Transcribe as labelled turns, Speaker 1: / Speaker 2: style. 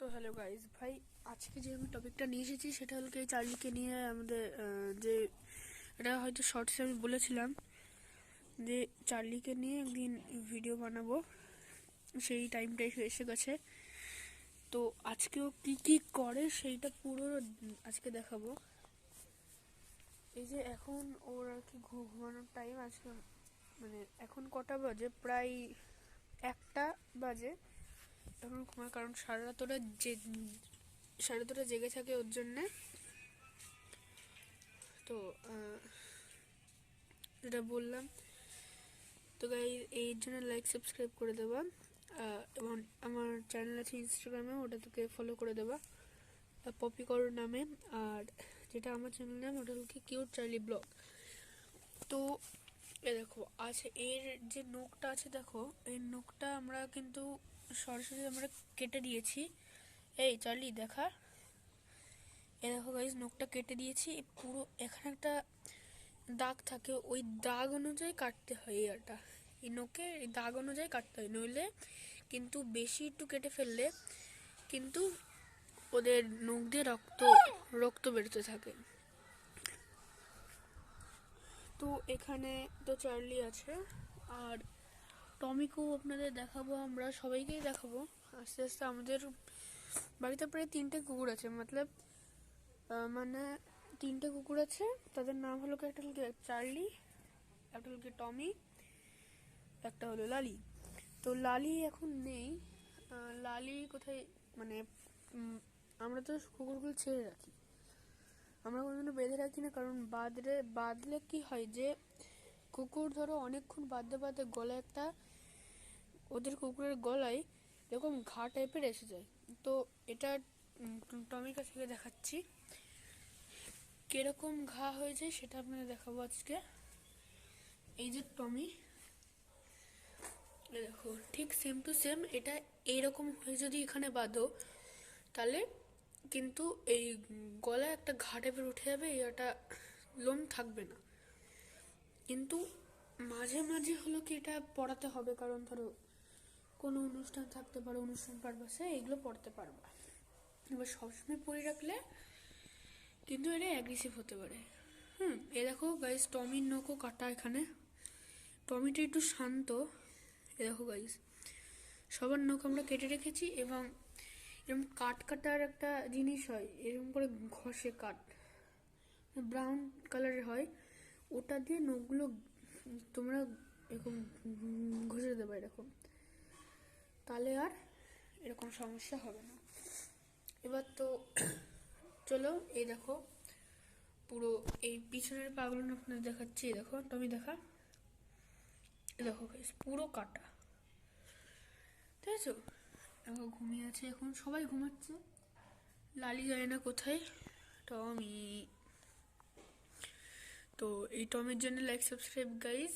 Speaker 1: তো hello guys ভাই, আজকে যে আমি টপিকটা নিয়ে এসেছি সেটা হলো কি চার্লিকে নিয়ে আমাদের যে এটা হয়তো শর্টসে আমি বলেছিলাম যে চার্লিকে নিয়ে একদিন ভিডিও বানাবো, সেই টাইমটাই এসে গেছে। তো আজকেও কি কি করে সেইটা পুরো আজকে দেখাবো। এই যে এখন ওর আর কি ঘুমানোর টাইম আজকে, মানে এখন কটা বাজে, প্রায় 1টা বাজে। এখন ঘুমায় কারণ সারা রাত ওরা জেগে থাকে ওর জন্যে। তো যেটা বললাম, তো গাইস এর জন্য লাইক সাবস্ক্রাইব করে দেবা, এবং আমার চ্যানেল আছে ইনস্টাগ্রামে, ওটা থেকে ফলো করে দেবা পপিকর নামে। আর যেটা আমার চ্যানেল নাম ওটা হলো কি কিউট চার্লি ব্লগ। তো এ দেখো আছে এর যে নখটা আছে, দেখো এই নখটা আমরা কিন্তু সরাসরি আমরা কেটে দিয়েছি। এই চার্লি দেখা, এ দেখো গাইস নখটা কেটে দিয়েছি। পুরো এখানে একটা দাগ থাকে, ওই দাগ অনুযায়ী কাটতে হয়। এই নখে এই দাগ অনুযায়ী কাটতে হয়, নইলে কিন্তু বেশি একটু কেটে ফেললে কিন্তু ওদের নখ দিয়ে রক্ত বেরোতে থাকে। তো এখানে তো চার্লি আছে, আর টমিকেও আপনাদের দেখাবো, আমরা সবাইকেই দেখাবো আস্তে আস্তে। আমাদের বাড়িতে প্রায় 3টে কুকুর আছে, মানে 3টে কুকুর আছে। তাদের নাম হলো একটা হলো চার্লি, একটা হলো টমি, একটা হলো লালি। তো লালি এখন নেই। লালি কোথায়, মানে আমরা তো কুকুরগুলো ছেড়ে রাখি, আমরা কোনোদিনও বেঁধে রাখি না। কারণ বাঁধলে কি হয় যে কুকুর ধরো অনেকক্ষণ বাঁধতে গলায় একটা, ওদের কুকুরের গলায় এরকম ঘা টাইপের এসে যায়। তো এটা টমির কাছ থেকে দেখাচ্ছি কিরকম ঘা হয়ে যায়, সেটা আপনাদের দেখাবো আজকে। এই যে টমি, দেখো ঠিক সেম টু সেম এটা এইরকম হয়ে যদি এখানে বাঁধো, তাহলে কিন্তু এই গলায় একটা ঘা টাইপের উঠে যাবে, এটা লোম থাকবে না। কিন্তু মাঝে মাঝে হলো কি এটা পড়াতে হবে, কারণ ধরো কোনো অনুষ্ঠান থাকতে পারে, অনুষ্ঠান পারপাসে এগুলো পড়তে পারবা। এবার সবসময় পরে রাখলে কিন্তু এটা অ্যাগ্রেসিভ হতে পারে। এ দেখো গাইস টমির নখও কাটা এখানে। টমিটা একটু শান্ত। এ দেখো গাইস সবার নখ আমরা কেটে রেখেছি, এবং এরকম কাটার একটা জিনিস হয়, এরকম করে ঘষে ব্রাউন কালারের হয়, ওটা দিয়ে নখগুলো তোমরা এরকম ঘষে দেবে এরকম, তাহলে আর এরকম সমস্যা হবে না। এবার তো চলো, এই দেখো পুরো এই পিছনের পাগুলো আপনাদের দেখাচ্ছি। দেখো টমি দেখা, দেখো পুরো কাটা, ঠিক আছে। দেখো ঘুমিয়ে আছে, এখন সবাই ঘুমাচ্ছে, লালি যায় না কোথায়। টমি, তো এই টমির জন্য লাইক সাবস্ক্রাইব গাইজ।